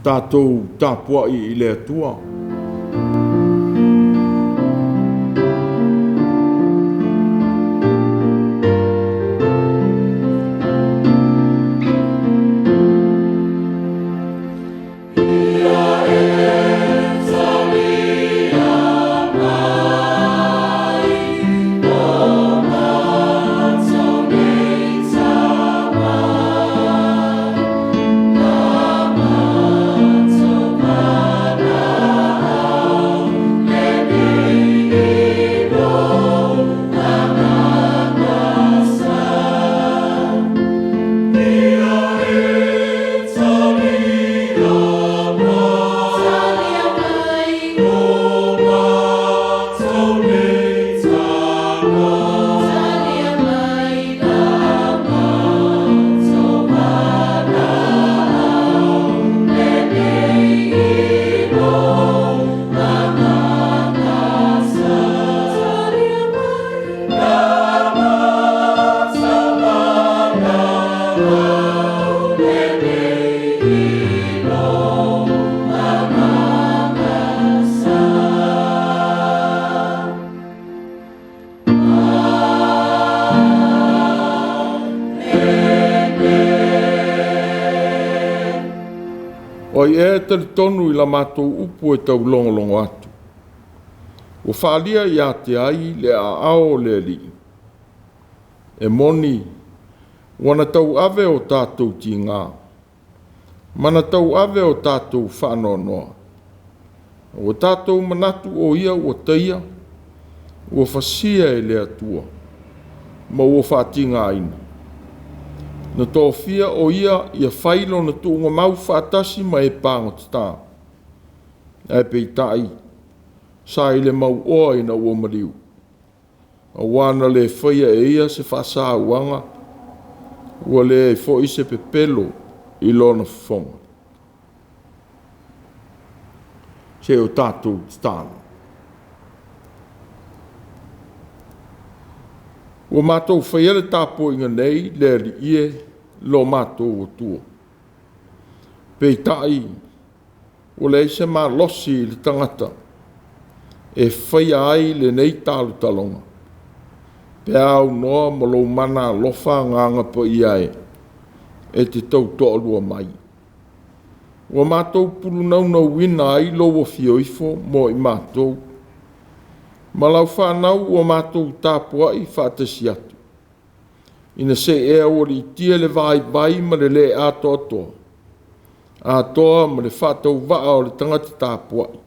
tātou tāpua'i I le atua. Oi e tali tonu I la mātou upu e tau longolongo atu. O whaalia I a te ai le a ao le li. E moni, wana tau ave o tātou ti ngā. Mana tau ave o tātou whanonoa. O tātou manatu o ia o teia, o whasia e le atua. Ma o whaatinga ina. Na tō fia o ia I a whailo na tūnga mau whaatasi ma e pāngo te tā. E pei tai, sa I le mau oa ina ua mariu. A wana le whaia e ia se whaasa uanga, ua le e fo I se pepelo I lona whonga. Se o tātou te tāna. Ua mātou whaiere tāpōinga nei le li ie lo mātou o tua. Pei tai, o le se mā losi le tangata, e whaia ai le nei tālu talonga. Pe au noa mo lo mana lofa nganga po iae, e te tau toalua mai. Ua mātou pulu nau wina ai lo o fioifo mo I mātou, Malau whanau o mātou tāpua'i whātasi atu. Ina se ea o li tia le vai ma le atoa. Atoa ma le whātau waa o le tangata tāpua'i.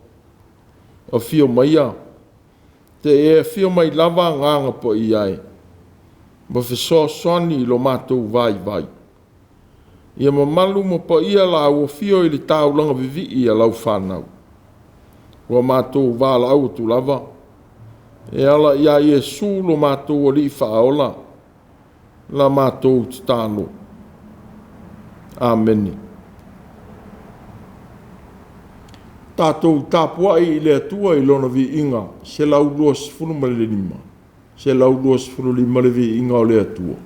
O fio mai a. Te ea fio mai lava nganga po I ai. Ma whesoa soani lo mātou vai. Ia ma malu mo po ia la o fio I le tāulanga vivi I a lau whanau. Ua mātou wā lau tu lava. E ala I a IESU lo mātou o li whaola, la mātou te tāno. Āmeni. Tātou tāpua'i I le atua I lona vi inga, se lau 2.5. Se lau 2.5 le vi inga o le atua.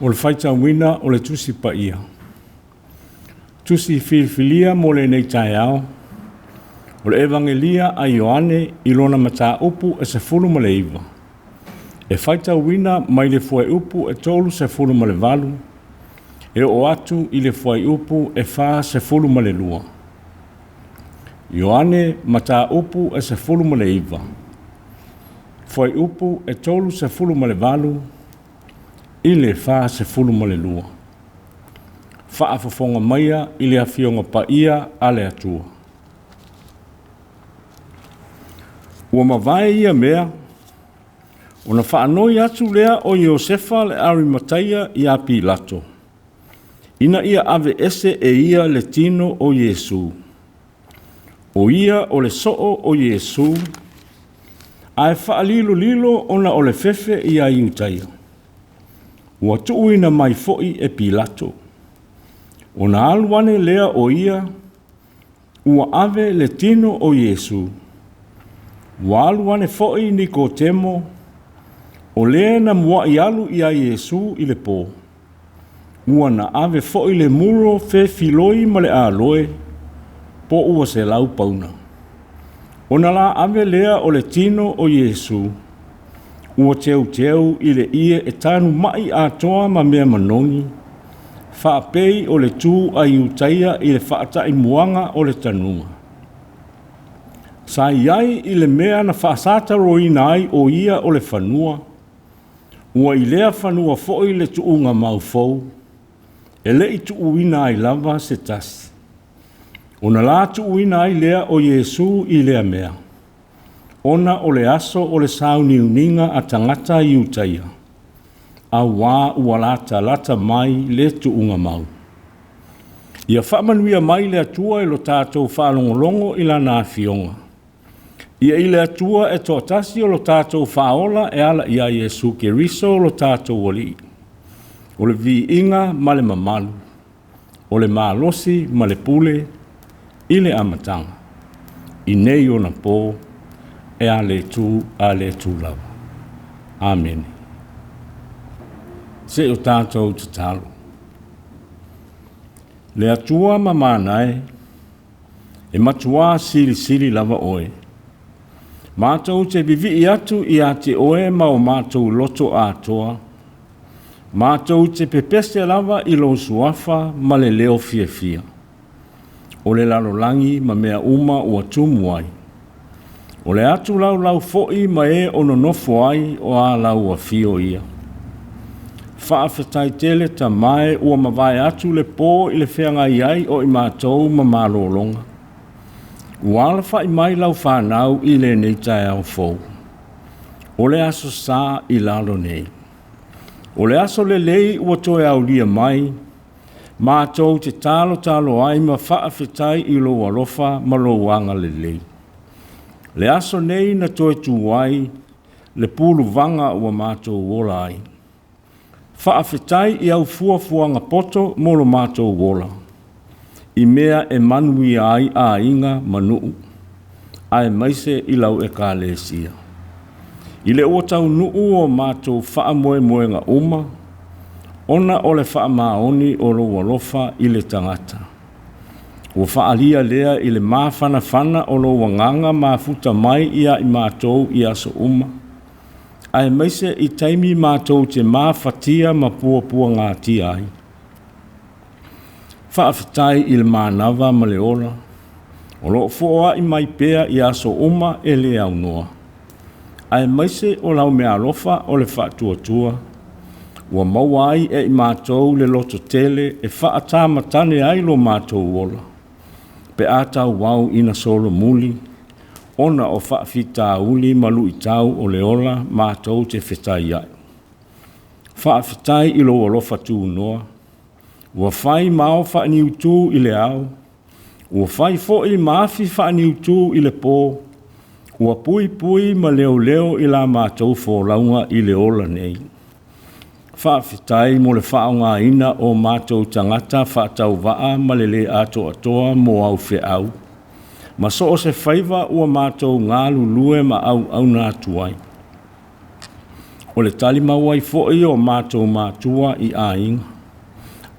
o le faitauina o le tusi paia. Tusi filifilia mo le nei taeao, o le evangelia a Ioane i lona mata upu e se fulu ma le iwa. E faitauina mai le fuai upu e tolu se fulu ma le valu, e o atu i le fuai upu e fa se fulu ma le lua. Ioane mata upu e se fulu ma le iwa. Fuai upu e tolu se fulu ma le valu, i le fa se fulu ma le lua. Fa a fofonga maia i le afionga pa ia a le atua. Ua mawai ia mea, ona whaanoi atu lea o Iosefa le Arimataia i a Pilato. Ina ia ave ese e ia le tino o IESU. O ia o le soo o IESU, a e whaalilo ona o le fefe i a iutaia. Ua tuuina mai foi e Pilato. Ona aluane lea o ia, ua ave le tino o IESU. Ua aluane foi Nikotemo, o lea na mua i alu i a IESU i le pō. Ua na ave foi le muro fe filoi ma le aloe, po ua se lau pauna. Ona la ave lea o le tino o IESU. Ua teu i le ie e tanu mai atoa ma mea manoni, whaapei o le tū a iutaia i le whaatai muanga o le tanunga. Sa iai i le mea na whaasata roina ai o ia o le whanua, ua i lea whanua foi le tuunga maufou, e le i tuuina ai lava se tasi. Ona la tuuina ai lea o IESU i lea mea. Ona o le aso o le sauni uninga a tangata iutaia. A wā ua lata mai le tuunga mau. Ia whamanuia mai le atua e lo tātou whaalongolongo i la nā fionga. Ia i le atua e tōtasi o lo tātou whaola e ala ia IESU ke riso lo tātou wali. O le vi inga ma le mamalu. O le malosi ma le pule i le amatanga. I nei o na pō e a le tū lava. Amen. Se o tātou te talo. Le atua ma mānae, e matua siri lava oe. Mātou te vivi i atu i a te oe ma o mātou loto atoa. Mātou te pepese lava i lo suafa ma le leo fia. O le lalolangi ma mea uma ua tumuai. O le atu lau foi ma e ono nofo ai o a lau a fio ia. Whaafetai tele ta mai ua mawai atu le pō i le whianga iai o i mātou ma mālolonga. Uala whai mai lau whanau i le neitai au fōu. O le aso sā i lalo nei. O le aso le lei ua toe au lia mai, mātou te talo ai ma whaafetai i lo alofa ma lo wanga le lei. Le aso nei na toe tuai, le pulu vanga ua mātou wola ai. Whaafetai i au fuafuanga poto mo lo mātou wola. I mea e manui ai a inga manuu. Ai maise i lau E.F.K.A.S. I le ua tau nuu o mātou whaamoe uma, ona o le whaamaoni o lo walofa i le tangata. Ua whaalia lea i le māwhana o lo wanganga mafuta mai ia i mātou i aso uma. Ai maise i taimi mātou te māwhatia ma pua ngā tia ai. Whaafetai i le mānawa ma le ora. O lo fua i mai pea i aso uma e le au noa. Ai maise o lau mea alofa o le whaatuatua. Ua mauai e i mātou le loto tele e whaatāmatane ai lo mātou ola. Pe ātau wau ina solo muli, ona o whaafita uli malu i tau o le ola mātou te whetai ai. Whaafitai i lo alofa tū noa. Ua whai mao whaaniu tū i le au. Ua whai fo i maafi whaaniu tū i le pō. Ua pui ma leo i la mātou fo launga i le ola nei. Whaafitai mo le whaonga ina o mātou tangata whaatau waa ma le atoa mo au whiau. Ma so o se whaiva ua mātou ngālu lue ma au nā tuai. O le tali maua I fo'i o mātou Mātua I āinga.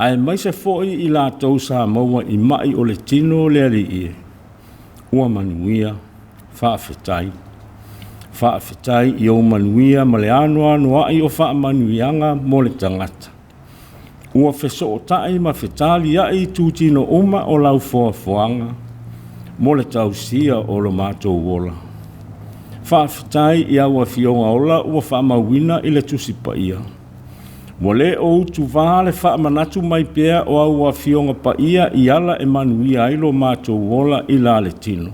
Ai mai se fo'i I lātou sa maua I mai o le tino le ali I. Ua manuia, whaafetai. Whaafetai I o manuia ma le anoa I o wha manuianga mo le tangata. Ua feso o tai ma fetali ai tūtino uma o lau foanga. Mo le tausia o lo mātou wola. Whaafetai I aua fionga ola ua whaamawina I le tusi paia. Mo le o utu vāle whaamanatu mai pēa o aua fionga paia I ala e manuia I lo mātou wola I la le tino.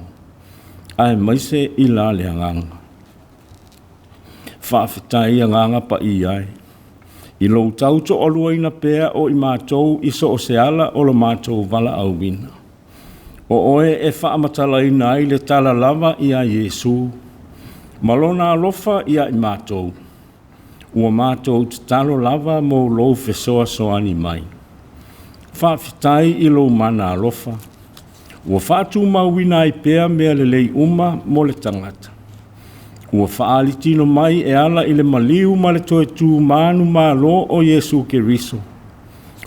Ai maise I la le anganga. Whaafetai anganga paia ai. I lo tauto o luaina pēa o I mātou I so o se ala o lo mātou vala au wina. O oe e whaamatalaina ai le tala lava I a IESU. Malona alofa I a I mātou. Ua mātou te talo lava mo lo fesoa soani mai. Whaafetai I lo mana alofa. Ua whaatu mauina I pēa mea le lei uma mo le tangata. Ua whaali tino mai e ala I le maliu ma le toe tū manu malo o Iesu Keriso.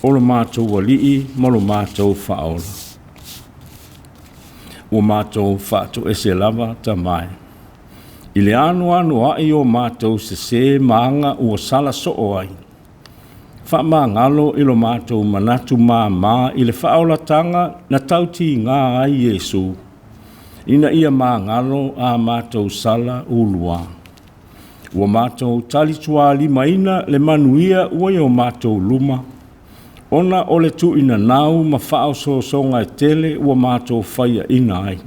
O lo mātou walii ma lo mātou whaola. Ua mātou whaatu ese lava ta mai. I le anu ai o mātou se maanga ua sala soo ai. Wha ngalo I lo mātou manatu mā I le whaolatanga na tauti ngā ai Iesu. Ina ia ngalo a mātou sala ulua. Ua mātou talitua limaina le manuia ua I o mātou luma. Ona o le tu ina nau ma whao songa e tele ua mātou whaia ina ai.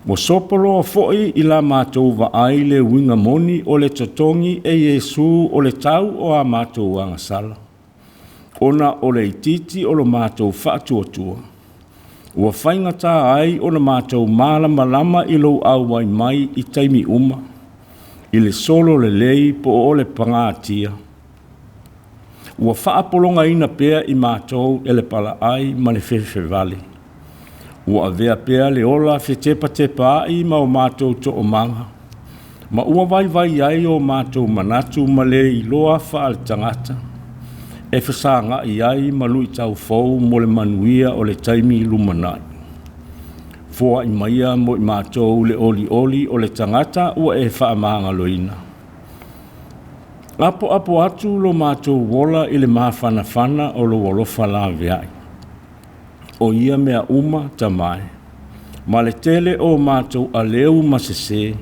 Ua sopolo a fo'i I la mātou wa ai le winga moni o le totongi e Iesu o le tau o a mātou anga sala. Ona o le ititi o lo mātou whaatuatua. Ua whaingata ai o na mātou malama I lo au ai mai I taimi uma. I le solo le lei po o le pangātia. Ua whaapolonga ina pēa I mātou e le pala ai ma le whewhe vale. Ua avea pēa le ola whetepa ai ma o mātou to o manga. Ma ua vai ai o mātou manatu ma le I loa whaal tangata. E whasanga I ai ma lui tau fau mo le manuia o le taimi lumanai. Fua I maia mo I mātou le oli o le tangata ua e whaamanga loina. Apo atu lo mātou wola I le mawhanawhana o lo wolofa la veai. O ia mea uma ta mai. Ma le tele o mātou a leu masese.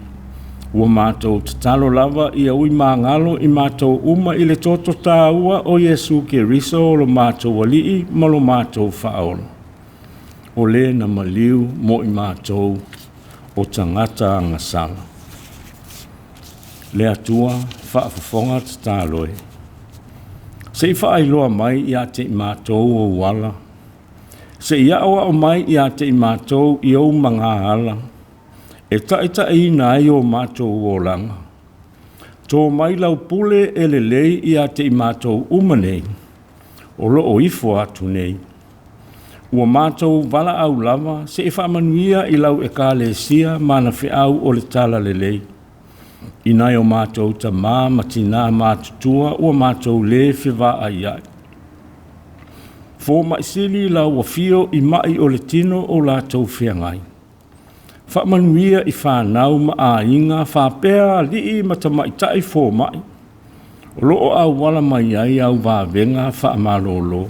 Ua mātou te talo lava I a ui ngalo I mātou uma I le toto tāua o Iesu Keriso o lo mātou walii ma lo mātou whaola. O le na maliu mo I mātou o tangata angasala. Le atua whaafafonga te tāloe. Se I whaailoa mai I a te mātou o wala. Se ia oa o mai I a te mātou I au mga ala. E taita ina ai o mātou o langa. Tō mai lau pule e le lei I a te mātou umanei. O lo o ifo atu nei. Ua mātou vala au lava se e whamanuia I lau E.F.K.A.S mana whiau o le tala le lei. Inai o mātou ta matina mātutua ua mātou le whiwa ai ai. Fō maisili lau wa fio I mai o le tino o lātou whiangai. Whamanuia I whanau ma a inga whapea lii ma ta maitai fō mai. O loo au wala mai ai au wāwenga whaamalolo.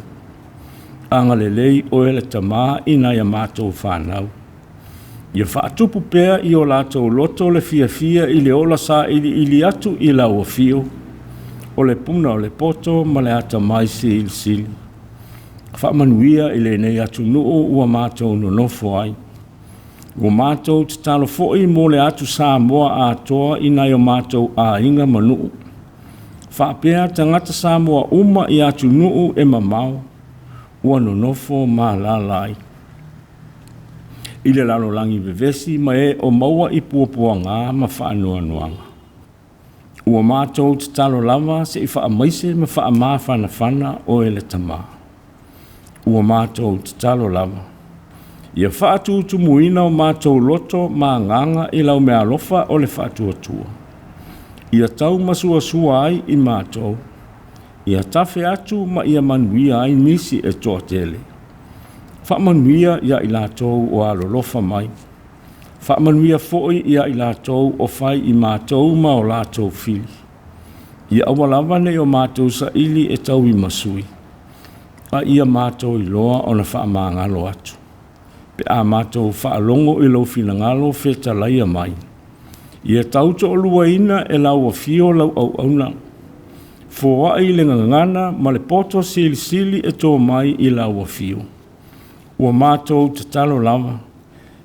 Anga le lei o ele tamā ina ia mātou whanau. Ia whaatupu pēa I o lātou loto le fia I le ola sa ili atu I lau o fio. O le puna o le poto ma le ata mai sili. Whamanuia I le nei atu nuu ua mātou nonofo ai. Ua mātou te talo fo'i mo le atu sā moa a toa inai o mātou a inga manu. Whapea tangata sā moa uma I atu nuu e mamau. Ua nonofo mā lalai. I le lalo langi vevesi ma e o maua I puapua ngā ma whaanua nuanga. Ua mātou te talo lava se I wha maise ma wha mā whana o ele tamā. Ua mātou te talo lava. Ia whaatu muina o mātou loto mā nganga I lau mea lofa o le whaatu atua. Ia tau masua sua ai I mātou. Ia tafe atu ma ia manuia ai nisi e toa tele. Whaamanuia ia I lātou o alolofa mai. Whaamanuia foi ia I lātou o whai I mātou ma o lātou fili. Ia awalawa nei o mātou sa ili e tau I masui. A ia mātou I loa o na whaamangalo atu. Pe a mātou whaalongo I lau finangalo wheta laia mai. Ia tauto o luaina e lau a fio lau au auna. Fōa I le ngangana ma le poto sili sili e tō mai I lau a fio. Ua mātou te talo lava.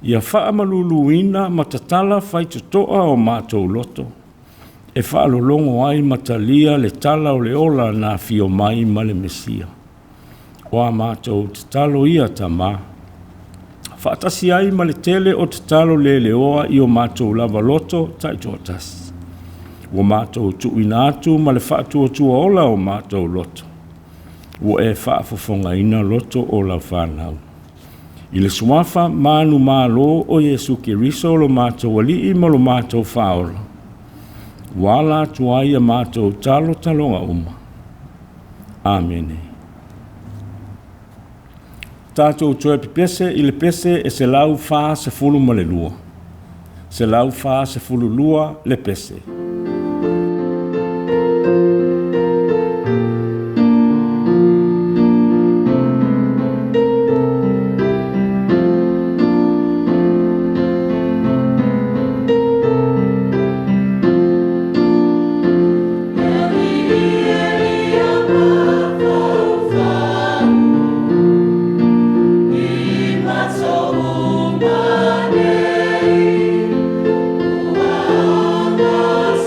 Ia whaamaluluina ma te tala whaitutoa o mātou loto. E whaalolongo ai matalia le tala o le ola nā fio mai ma le mesia. Oa mātou te talo ia ta mā. Whaatasi ai ma le tele o te talo le oa I o mātou lava loto taitoatasi. Ua mātou tuina atu ma le whaatuatua ola o mātou loto. Ua e whaafofonga ina loto o lau whanau. I le suafa manu mālo o Iesu Keriso lo mātou alii ma lo mātou whaola. Wala tuaia mātou talo talonga uma. Amene. Tātou toe pipese I le pese e se lau wha se fulu ma le lua. Se lau wha se fulu lua le pese. Yes.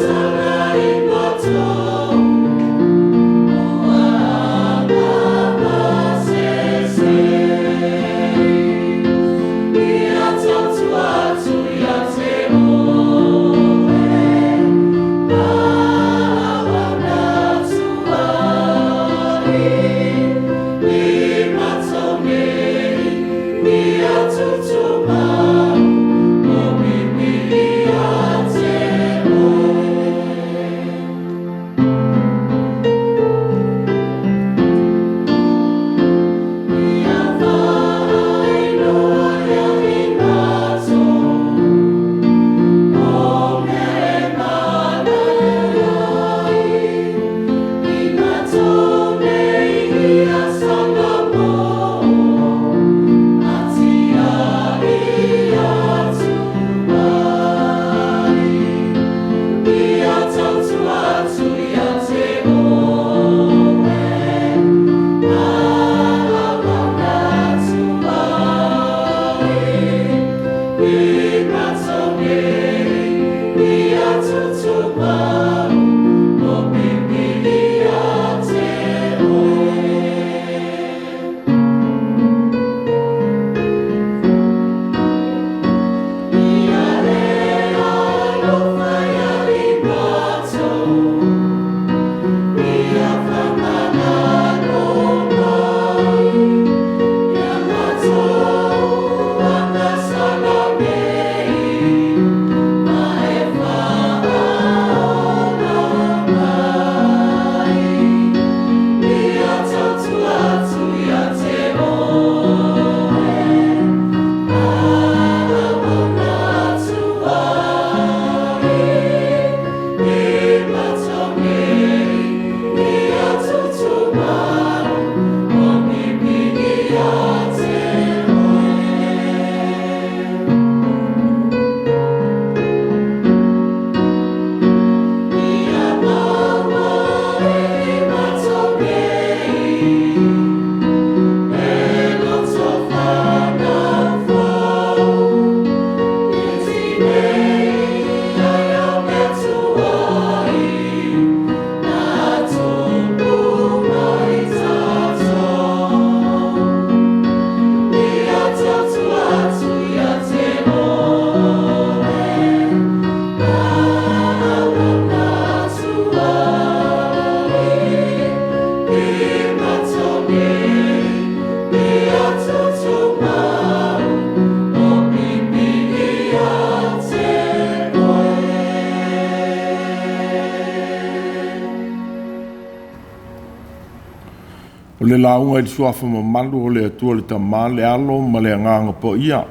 le launga i suafa mamalu o le atua le tamā le alo ma le anganga po ia.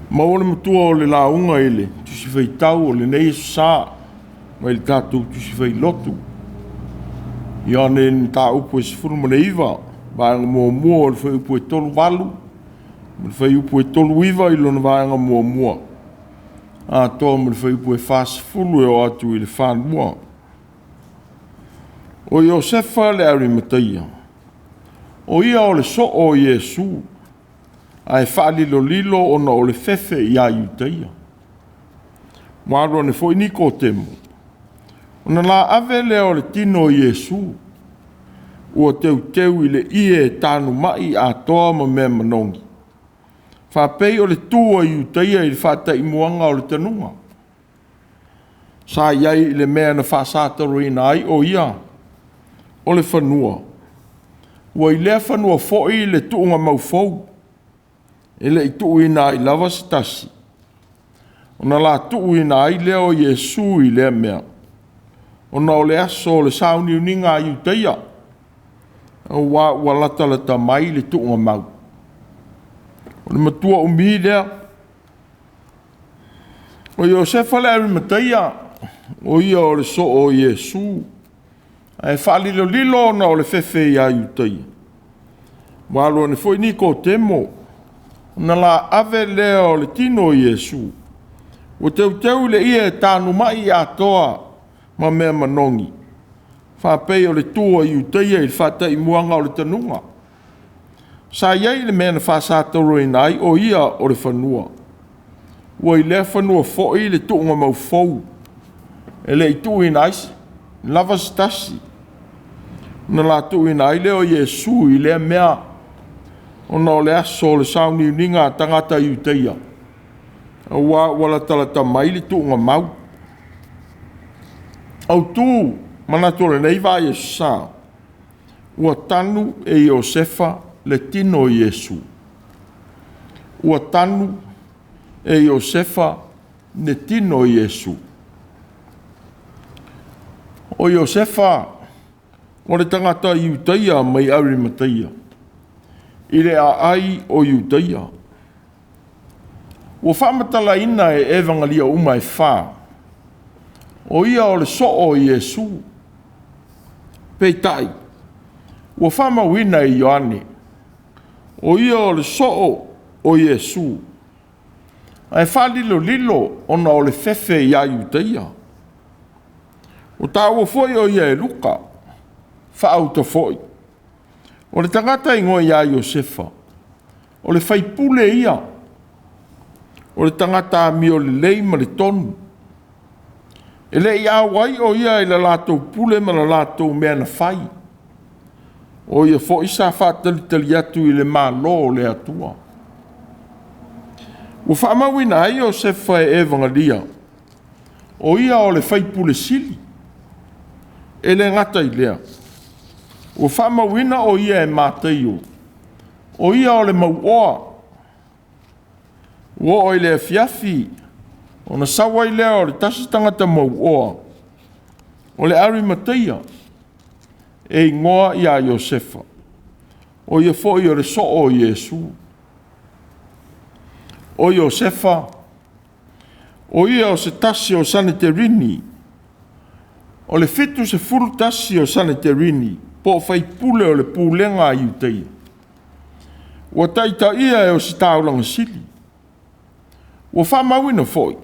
Ma o le matua o le launga i le tusi Faitau o le nei sā ma i le tātou tusi Failotu. Ioane ni tā upu e sifuru ma le iwa vaenga mua mua o le fai upu e tolu walu ma le fai upu e tolu iwa i lona vaenga mua mua. A toa ma le fai upu e whasifulu e o atu i le whanua. O Iosefa le Arimateia. O ia o le so o IESU. A e whaalilo lilo o na o le fefe i a iuteia. Mwaro ne fo iniko temo. O na la ave le o le tino IESU. Ua teu i le ie tanu mai a toa ma mea manongi. Whapei o le tua iuteia i le whatai muanga o le tanunga. Sa iai le mea na whasataro ina ai o ia. O le whanua. Ua i lea whanua foi le tuunga maufou. E le i tuu ina i lava stasi. O na la tuu ina ai lea o IESU i lea mea. O na o le aso o le sauni uninga i uteia. Ua lata mai le tuunga mau. O le matua umi lea. O Iosefa le Arimateia. O ia o le so o IESU. E whaalilo lilo na o le fefe i a iuteia. Walo ne foi niko temo. Na la ave lea o le tino IESU. O teu le ia tanu mai a toa ma mea manongi. Whapei o le tua iuteia i whatai muanga o le tanunga. Sa iei le mea na whasatoro i nai o ia o le whanua. Ua i lea whanua foi le tuunga mau fou. E le i tuu i naisi. Lava stasi. Na la tuu i nai leo IESU i lea mea. O na o le aso le sauni uninga tangata iuteia. Wala talata mai le tuunga mau. Autū manatore nei va IESU sa. Ua tanu e Iosefa le tino IESU. Ua tanu e Iosefa le tino IESU. O Iosefa o le tangata iuteia mai Arimateia. I le ai o iuteia. Ua whamatala ina e evangalia uma e wha. O ia o le so o IESU. Peitai. Ua whamawina e Ioane. O ia o le so o IESU. Ai whalilo lilo ona o le fefe i a iuteia. O tāua foi o ia e luka. Whaauta foi. O le tangata ingo i a Iosefa. O le whaipule ia. O le tangata mi o le lei ma le tonu. E le ia wai o ia i la lato pule ma la lato mea na whai. O ia fo isa whatalitali atu i le malo o le atua. O whamawina ai Iosefa e evangalia. O ia o le whaipule sili. E le ngata i lea. O whamawina o ia e māteio. O ia o le mauoa. O i le fiafi. O na sawa i lea o le tasi tangata mauoa. O le Arimateia. E ingoa i a Iosefa. O ia fo i o le so o IESU. O Iosefa. O ia o se tasi o saniterini. O le fitu se furu tasi o saniterini. Po fai pule o le pulenga i uteia. Ua taita ia e o si taulanga sili. Ua whamawina foi.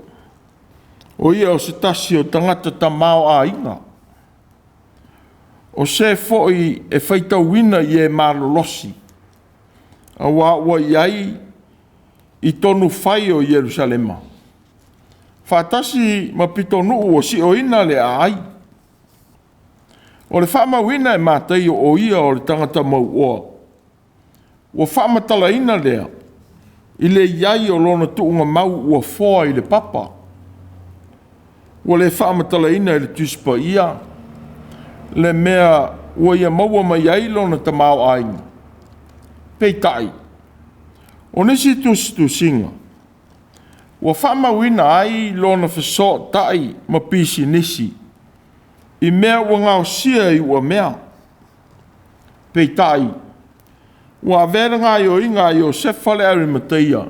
O ia o se tasi o tangata tamao a inga. O se foi e Faitau wina i e malolosi. A ua iai i tonu fai o Yerusalema. Whatasi ma pitonu o si o ina le ai. O le whamawina e mātai o ia o le tangata mauoa. O whamatala ina lea. I le iai o lona tuunga mau ua foa i le papa. O le whamatala ina i le tuspa ia. Le mea ua ia maua mai ai lona tamau ainga. Peitai. O nisi tusinga. O whamawina ai lona whaso tai ma pisi nisi. I mea ua ngao sia i ua mea. Peitai. Ua vera ngā Ioinga Iosefa le Arimateia.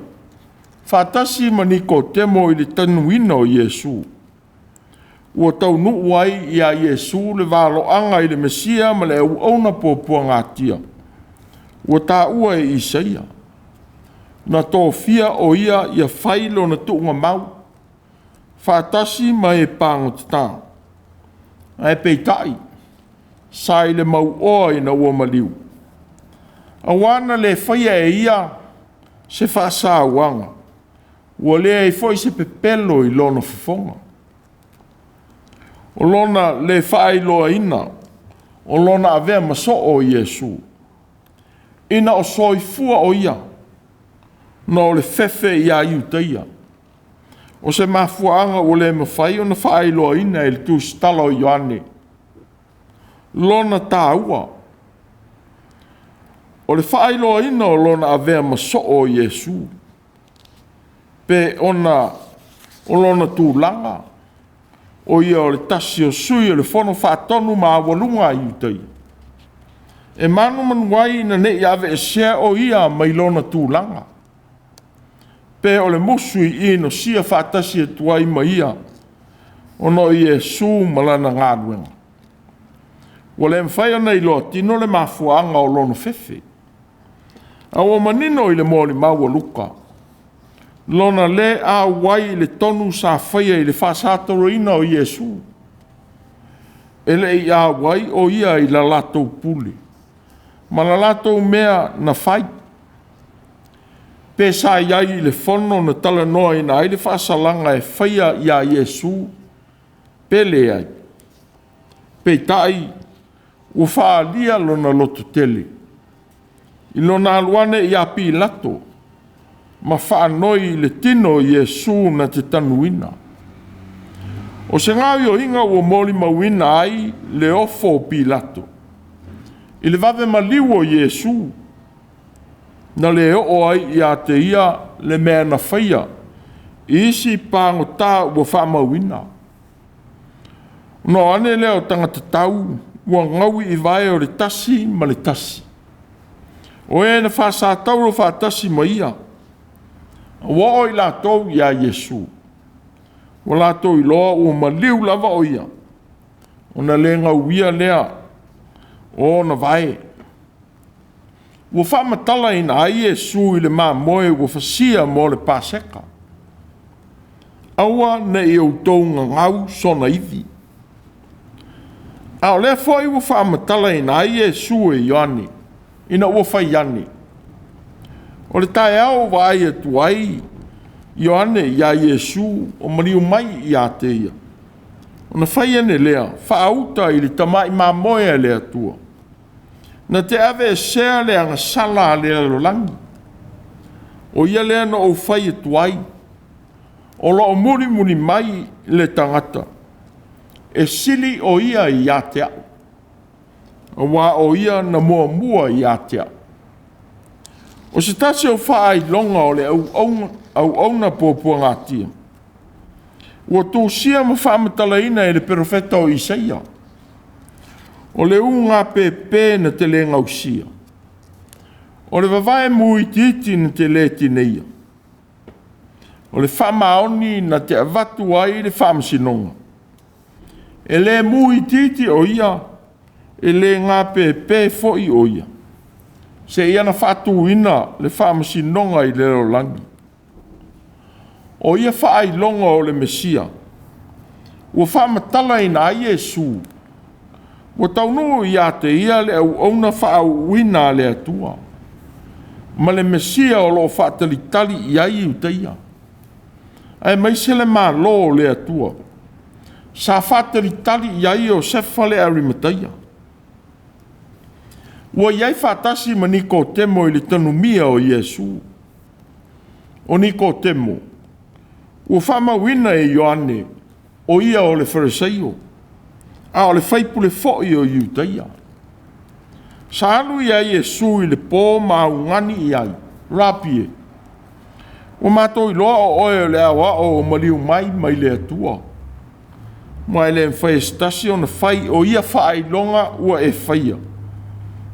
Whātasi ma Nikodemo i le tanuina o Iesu. Ua tau nuu ai i a Iesu le wāloanga i le Mesia ma le auauna pōpua ngātia. Ua tāua e Isaia. Na tōwhia o ia ia whailo na tuunga mau. Whātasi ma e pāngatata. Ai peitai. Sai le mau oa i na ua maliu. Awana le whaia e ia se whaasāwanga. Ua lea i foi se pepelo i lona whafonga. O lona le whaailoa ina. O lona avea maso o Iesu. Ina o soifua o ia. No le fefe i a iuteia. O se mafuanga o le mawhai o na whaailoa ina e le Tusi talo i Ioane. Lona tāua. O le whaailoa ina o lona avea maso o Iesu. Pe ona o lona tūlanga. O ia o le tasi o sui o le whono whaatonu ma awalunga i utei. E manu manuai na ne i ave e sea o ia mai lona tūlanga. Pe o le musu i ino sia whaatasi e tuai ma ia. O no i IESU malana Gāluega. Wa le mwhai ana i loa tino le mafuanga o lona fefe. Awa manino i le mōli maua luka. Lona le a wai le tonu sa whaia i le whaasātoro ina o IESU. Ele i a wai o ia i la latou puli. Ma la latou mea na whai. Pe sa iai i le whono na tala noa ina ai le whaasalanga e whaia i a IESU. Pele ai. Pe tai ua whaalia lona loto tele. I lona aluane i a pi lato. Ma whaanoi le tino IESU na te tanuina. O se ngāwi o inga ua moli mawina ai le ofo pi lato. I le vave maliu o IESU. Na le o ai i a te ia le mea na whaia. I isi pāngo tā ua whaamawina. No ane leo tangata tau ua ngawi i vai o le tasi ma le tasi. O e na whaasātau ro whaatasi ma ia. Wa o i lātou i a IESU. Wa lātou i loa ua maliu lava o ia. O na le ngauia lea. O na vai. Ua whaamatala ina a IESU i le maa moe ua whasia mo le pāseka. Aua na i autou ngau sona iwi. Ao lea fwoi ua whaamatala ina a IESU e Ioane. Ina ua whaiane. O le tae au vai atuai Ioane i a IESU o mariu mai i a teia. O na whaiane lea, whaauta i le tamai maa moe le atua. Na te ave e sea le anga sala le alolangi. O ia lea no o whai atuai. O lo o muri muri mai le tangata. E sili o ia i a te au. O wā o ia na mua mua i a te au. O se tasi o whaai longa o le au auna pōpua ngātia. Ua tūsia ma whaamatalaina e le perofeta o Isaia. O le unga pepe na te le ngausia. O le vavae mui titi na te le tineia. O le whamaoni na te avatu ai le whamasinonga. E le mui titi o ia, e le ngā pepe foi o ia. Se ia na whatu ina le whamasinonga i le rolangi. O ia whaai longa o le Mesia. Ua whamatala ina a IESU. Ua taunu i a te ia le au auna whaauina le atua. Ma le Mesia o lo whaatalitali i ai u teia. Ai maise le maa lo le atua. Sa whaatalitali i ai Iosefa le Arimateia. Ua iai whaatasi ma Nikodemo i le tanumia o IESU. O Nikodemo. Ua whamawina e Ioane. O ia o le Farisaio. A o le whaipule fo'i o Iuteia. Sa alu i ai IESU i le pō maungani i ai. Rapie. Ua mātou i loa o oe o le awa o maliu mai le atua. Mai le mwhai estasi o na whai o ia whaai longa ua e whaia.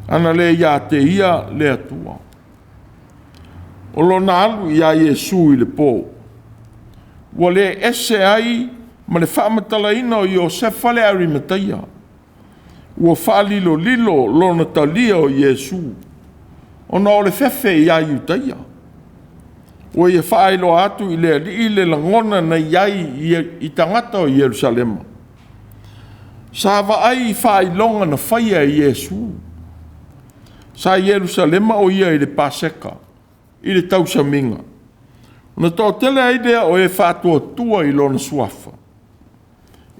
Ana le ia te ia le atua. O lona alu ia Iesu I le pō. Ua le ese ai ma le whaamatalaina o Iosefa le Arimateia. Ua whaalilo lilo lona talia o Iesu. Ona o le fefe ia Iutaia. Ua ia whaailo atu I le ali le langona na iai I tangata o Yerusalema. Sa vaai whaailonga na whaia Iesu. Sa Yerusalema o ia I le Paseka. I le tausaminga. Ona tō tele aidea o whātua tua I lona suafa.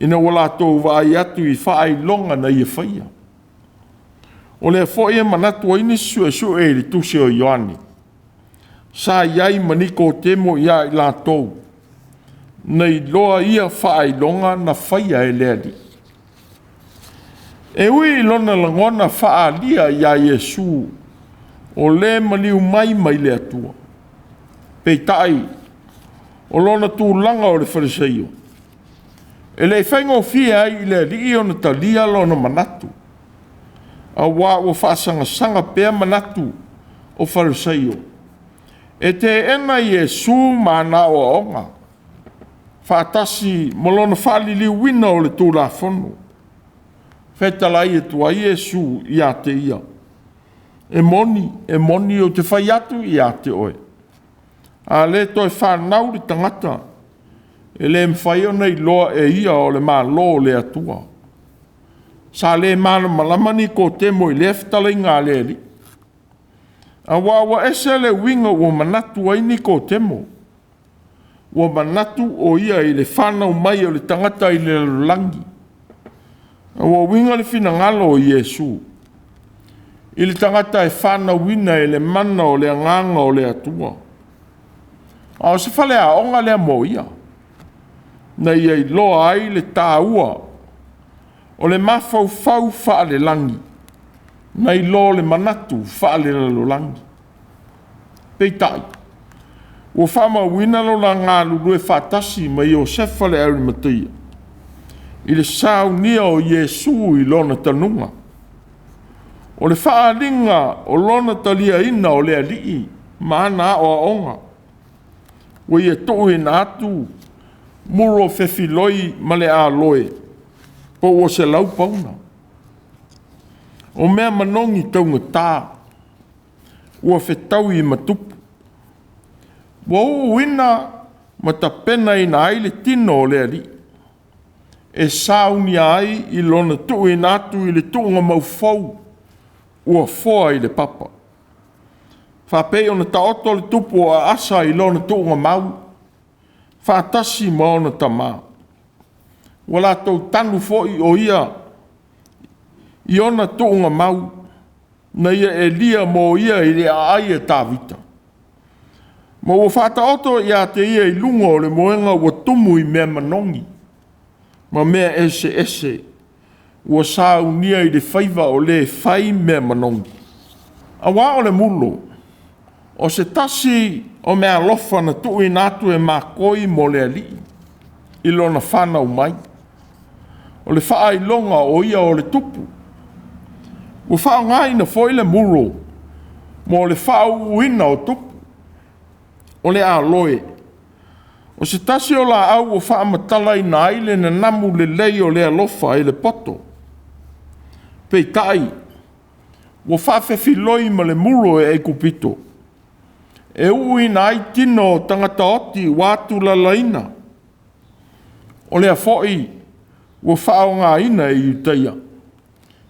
Ina wala tō vai atu I whaailonga na ia whaia. O le fo ia manatu ini su e le Tusi o Ioane. Sa iai maniko temo ia I la tō. Nei loa ia whaailonga na whaia e leali. E ui lona langona whaalia ia Iesu. O le maliu mai le atua. Peitai. O lona tūlanga o le Fariseio. E le whaingo fia I le rii o na talia lona manatu. A wā o whaasanga pēr manatu o Fariseio. E te ena Iesu mana o onga. Whaatasi mo lona whaaliliu wina o le tūla whonu. Whetalai e tua Iesu ia te ia. E moni o te whai atu ia te oe. A le toi whanau le tangata. E le mwhai o nei loa e ia o le maa lo le atua. Sa le mana malamani ko te mo I le ftala ngā le li. A wawa ese le winga o manatu aini ko te mo. O manatu o ia I le whanau mai o le tangata I le langi. A wa winga le fina ngalo o Iesu. I le tangata e whanau wina e le mana o le nganga o le atua. A o se whale a onga le mo ia. Na ia I loa ai le tāua. O le mafau wha le langi. Na I lo le manatu wha le lalo langi. Peitai. O whama wina lo la ngā lulu e whatasi ma Iosefa le Arimateia. I le sau nia o Iesu I lona tanunga. O le whaalinga o lona talia ina o le alii. Maana o aonga. O ia tō e na atu. Muro fefiloi ma le aloe. Po o se lau pauna. O mea manongi taunga tā. Ua whetau I matupu. Ua uina ma ta pena I na aile tino o le ali. E sauni ai I lona tu I natu I le tuunga mau fau. Ua foa I le papa. Whapei ona ta oto le tupu o asa I lona tuunga mau. Whaatasi ma ona ta maa. Wala tau tanu foi o ia. I ona tuunga mau. Na ia e lia mo ia I le ai e tāwita. Ma ua whata oto ia te ia I lunga o le moenga ua tumu I mea manongi. Ma mea ese. Ua sau nia I le whaiva o le whai mea manongi. A wā o le mulo. O se tasi o mea lofa na tui natu e mākoi mo le ali. I lona whanau mai. O le wha I longa o ia o le tupu. Ua wha ngai na foi le mulo. Mo le wha uina o tupu. O le aloe. O se tasi o la au o wha amatala I na aile na namu le lei o le alofa I le poto. Peitai. Ua wha whewhiloi ma le mulo e kupito. E ui na ai tino tangata oti wātu lalaina. O lea foi, ua whao ngā ina e Iutaia.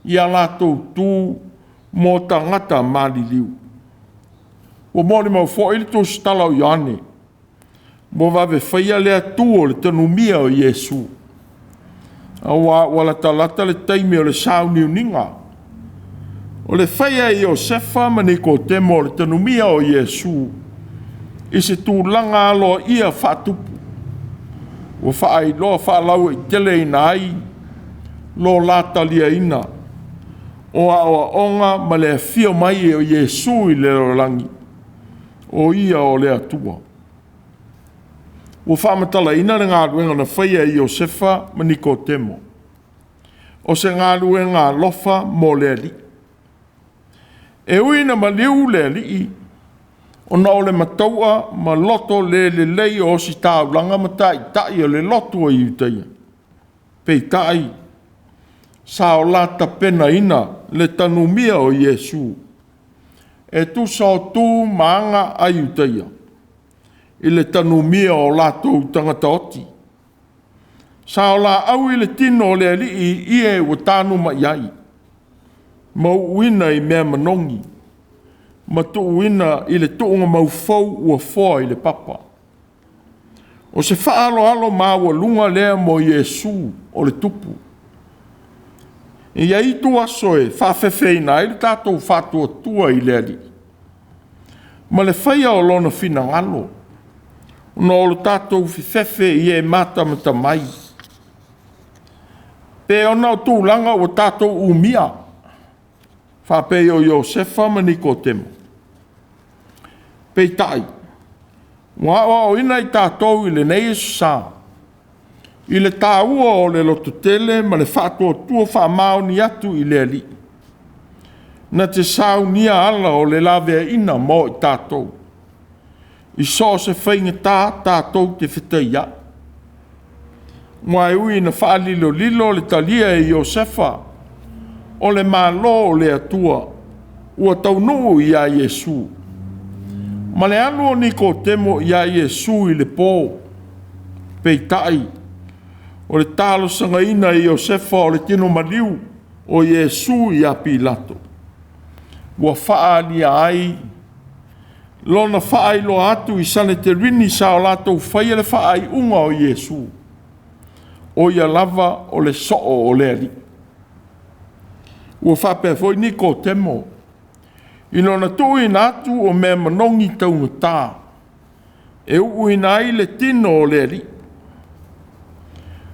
Ia lātou tū mō tangata māliliu. Ua mōre mau foi le tō stala o Ioane. Mō wawe whaia lea tū o le tanumia o Iesu. A wala talata le taimi o le sauni uninga. O le whaia Iosefa maniko temo le tanumia o Iesu. I se tūlanga alo ia whatupu. O whaai loa whaalau I tele ina ai. Lo lata lia ina. O aoa onga ma le fio mai o Iesu I le rolangi. O ia o le atua. O whaamatala ina le ngā ruenga na whaia Iosefa maniko temo. O se ngā ruenga lofa mo le ali. E uina ma liu le li ona o le mataua ma loto le lei o si taulanga ma tai o le loto o iutaia. Pei tai, sa o la tapena ina le tanumia o IESU. E tu sa o tu maanga a iutaia. I le tanumia o lato tangata oti. Sa o la au i le tino le ali i e o tanu ma iai. Ma uina i mea manongi. Ma tu uina i le tuunga mau fau ua foa i le papa. O se whaalo alo maua lunga lea mo IESU o le tupu. E iai tu asoe whawhewheina i le tātou whātua tua i le ali. Ma le whaia o lona whina ngalo. No o le tātou whiwhewhe i e mātamata mai. Pe ona o tūlanga o tātou umia. Whapei o Iosefa ma Nikodemo. Pei tai. Wa o ina i tātou i le nei sa. I le tāua o le loto tele ma le whātua tua whamao ni atu i le ali. Na te sau nia ala o le lawea ina mo i tātou. I so se whainga tātou te whitaia. Mwai ui na whaalilo lilo le talia e Iosefa. O le malo o le atua. Ua taunuu i a IESU. Ma le anu o Nikodemo i a IESU i le pō. Pei tai. O le talo sanga ina i Iosefa o le tino maliu. O IESU i a Pilato. Ua whaalia ai. Lona whaai lo atu i sane te rini sa o latou whaia le whaai unga o IESU. O ia lava o le soo o le ali. Ua whape foi Nikodemo. I lona tui natu o mea manongi taunga tā. E ui nai le tino o le ali.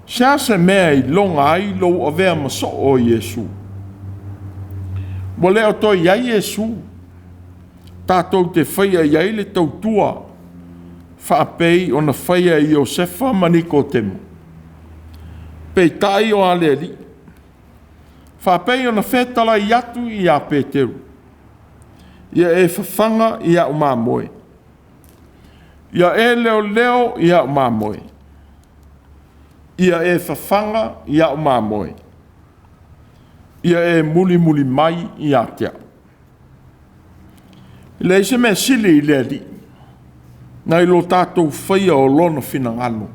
Sia se mea i longa ai lo a vea maso o IESU. Wa leo toi ia IESU. Tātou te whaia iai le tautua. Whaapei o na whaia i Iosefa ma Nikodemo. Pei tai o ale ali. Whaapei o na whetala i atu i a Peteru. Ia e whawhanga i a umamoe. Ia e leo leo i a umamoe. Ia e whawhanga i a umamoe. Ia e muli muli mai i a tea. Le se me sili i le ali. Na ilo tātou whaia o lona whinangalo.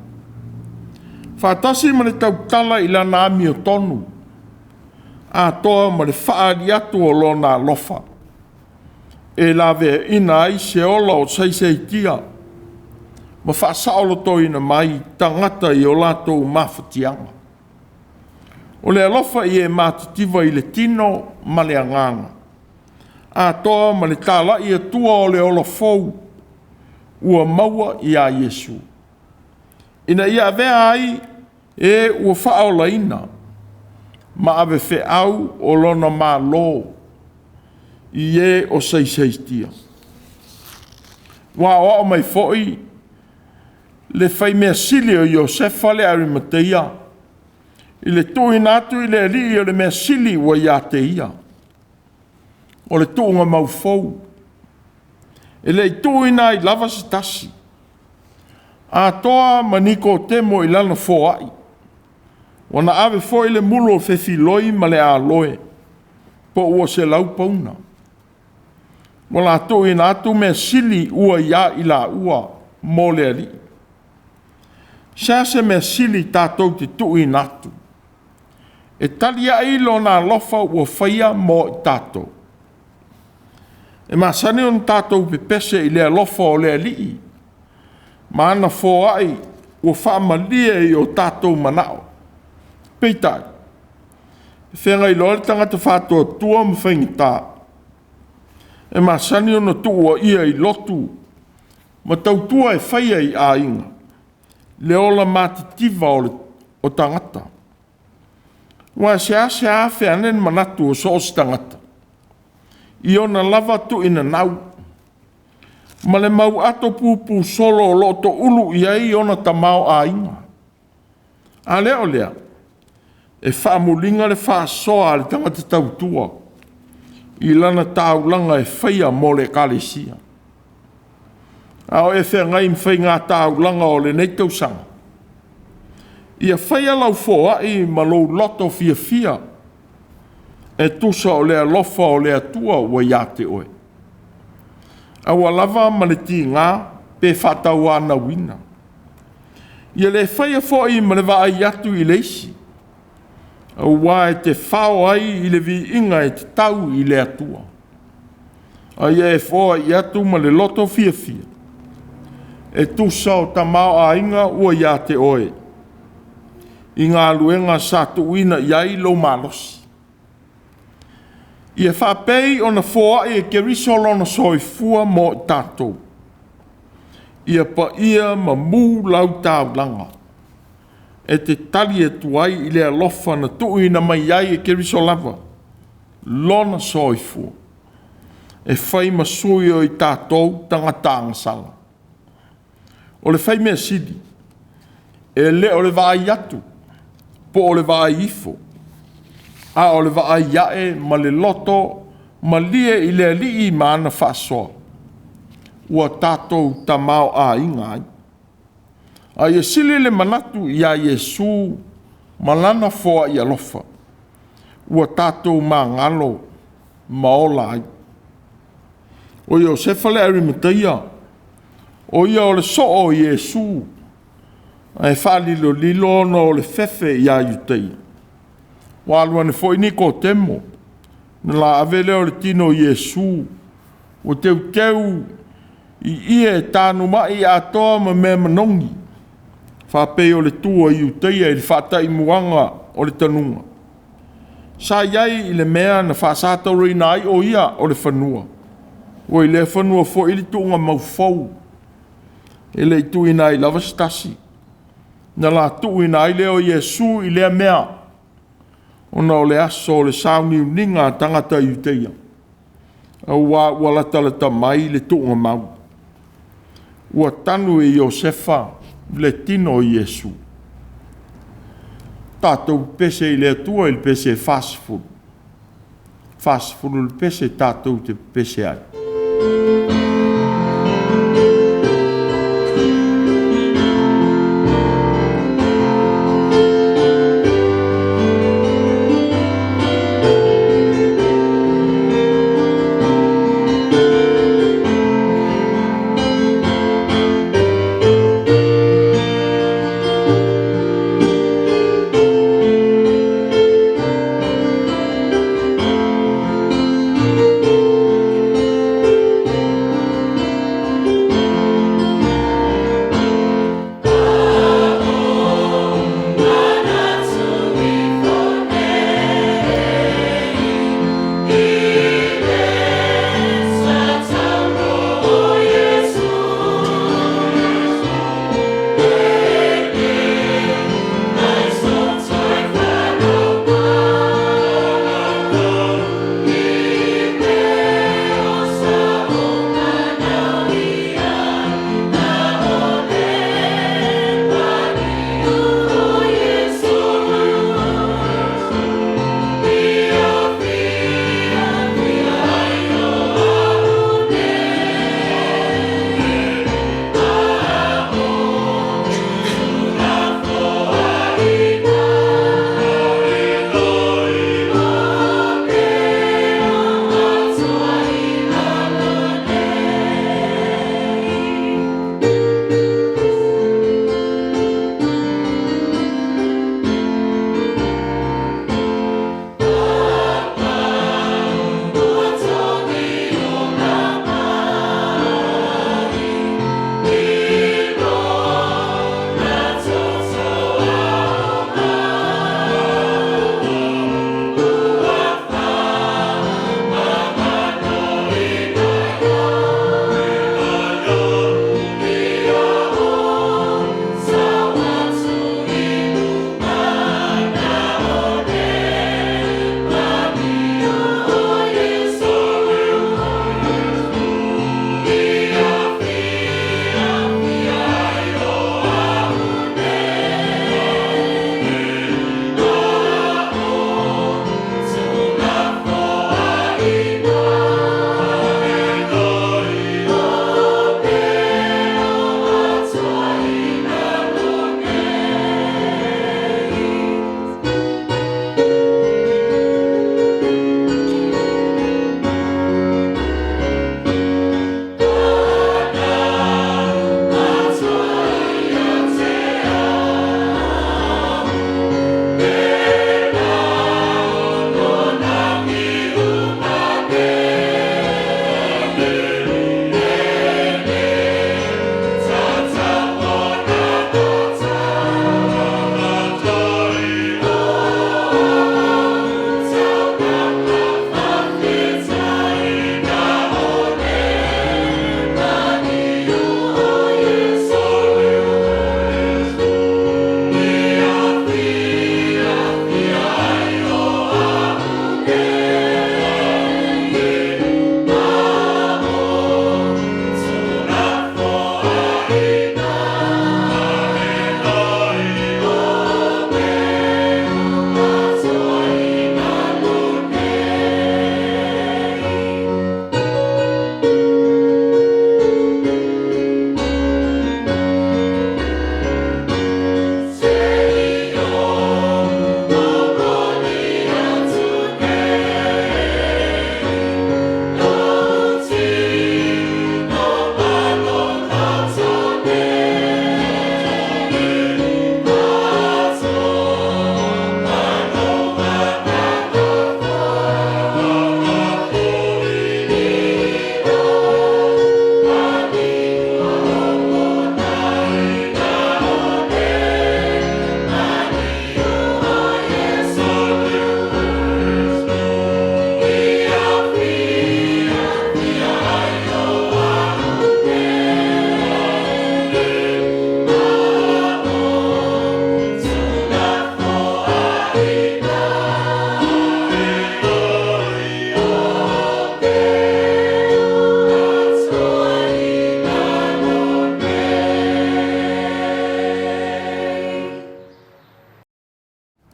Whātasi ma le tautala i la nāmi o tonu. A toa ma le whaari atu o lona lofa. E la vea ina ai se ola o saiseitia. Ma whaasaolo to ina mai tangata i o lātou mafutianga. O le alofa i e mātitiva i le tino ma le anganga. A toa ma le tāla i atua o le ola fou. Ua maua i a IESU. Ina ia vea ai e ua whaola ina. Ma ave Faitau o lona mā lō. I e o saiseitia. Wa o mai foi. Le whai mea sili o Iosefa le Arimatea. I le tui natu i le li o le mea sili wa ia te ia. O le tuunga mau fou. E le tui na i lava se tasi. A toa ma Nikodemo i lana foai. Wana ave foi le mulo o fefiloi ma le aloe. Po ua se lau pauna. Wala tui natu mea sili ua ia i la ua mo le ali. Sia se mea sili tātou te tui natu. E talia ilo na lofa ua whaia mo i tātou. E masani on tātou pepese i lea lofa o lea lii. Ma ana fōai ua whaamalia i o tātou manao. Peitai. Whenga i lore tangata whātua tua mwhaingita. E masani on tua ia i lotu. Ma tautua e whaia i a inga. Le ola mātitiva o tangata. Wa se a wheanen manatu o soos tangata. I ona lava tu ina nau. Ma le mau ato pupu solo o loto ulu i ai ona tamao a inga. A leo lea. E whaamulinga le whaasoa le tangata tautua. I lana taulanga e whaia mo le kalesia. Ao e whengai mwhai ngā taulanga o le nei tausanga. Ia whaia lau fōa i malou loto fia fia. E tusa o le alofa o le atua ua ia te oe. Aua lava ma le ti ngā pe Faitau ana wina. Ia le whaia fōa i ma le waa ai atu i leisi. Aua e te whao ai i le vi inga e te tau i le atua. Ai e fōa i atu ma le loto fia fia. E tusa o tamao a inga ua ia te oe. I ngā luenga sa tuina iai lo malosi. Ia whapei o na fōa e ke risolo na soifua mo tātou. Ia pa ia ma mū lau tāulanga. E te tali e tuai i le alofa na tuina mai iai e ke risolava. Lona soifua. E whai masui o i tātou tangatanga sala. O le whai mea sidi. E le o le vai atu. Po o le vai ifo. A o le vai iae ma le loto ma lie i le alii ma ana whaasoa. Ua tātou tamao a ingai. A ia sili le manatu i a IESU ma lana fōa i alofa. Ua tātou ma ngalo ma ola ai. O Iosefa le Arimatea. O ia o le soo o IESU. E whaalilo lilo no o le fefe i a iutei. Wālua ne fo ini ko temo. Na la avele o le tino IESU. O teu i ia e tanu mai a toa ma me manongi. Whapei o le tua i uteia i le whata i muanga o le tanunga. Sa iai i le mea na whasata roi nai o ia o le whanua. O i le whanua fo i le tuunga maufau. E le tu i nai lava stasi. Na la tu i nai leo IESU i le mea. Ona o le aso o le sauni uninga tangata i uteia. Ua walatalata mai le tuunga mau. Ua tanu e Iosefa le tino IESU. Tātou pese i le atua i le pese fast food. Fast food le pese tātou te pese ai.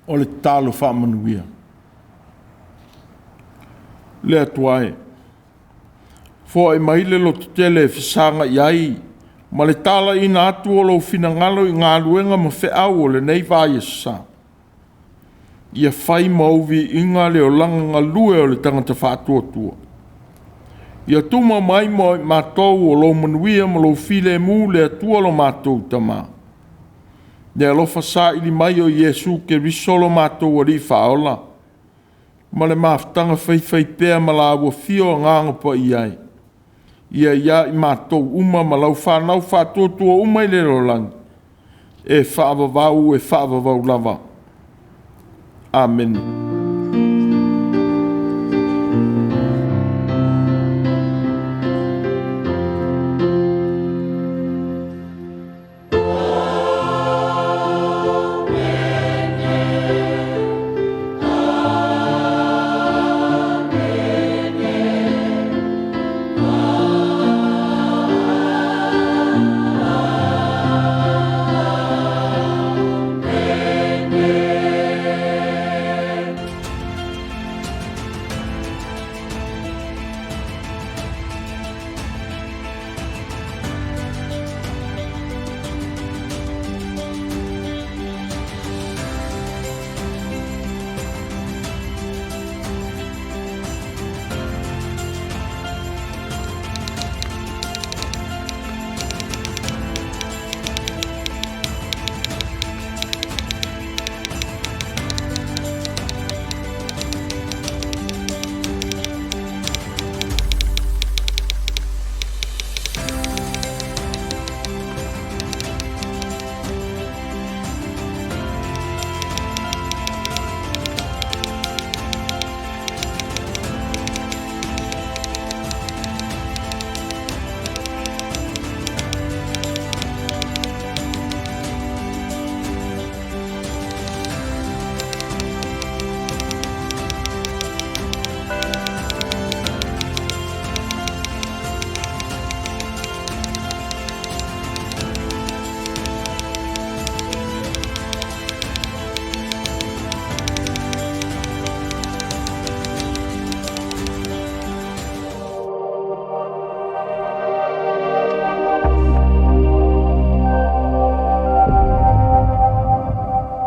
o le talo whaamanuia. Le atuae. Fo e maile lo tutele fisanga iai, ma le tala ina atu o lo finangalo I ngā luenga ma Faitau o le nei vai sa. Ia whai mauvi inga le o langa ngā lue o le tangata whātua. Ia tuma mai mo mātou o lo manuia ma lo file mu le atua lo mātou tama. Le alofa sa ili mai o IESU ke risolo mātou o ri whaola. Ma le mafutaga whai pēa ma la ua fio nganga pa iai. Ia I mātou uma ma lau whanau whātua uma I le rolangi. E whaavavau lava. Amen.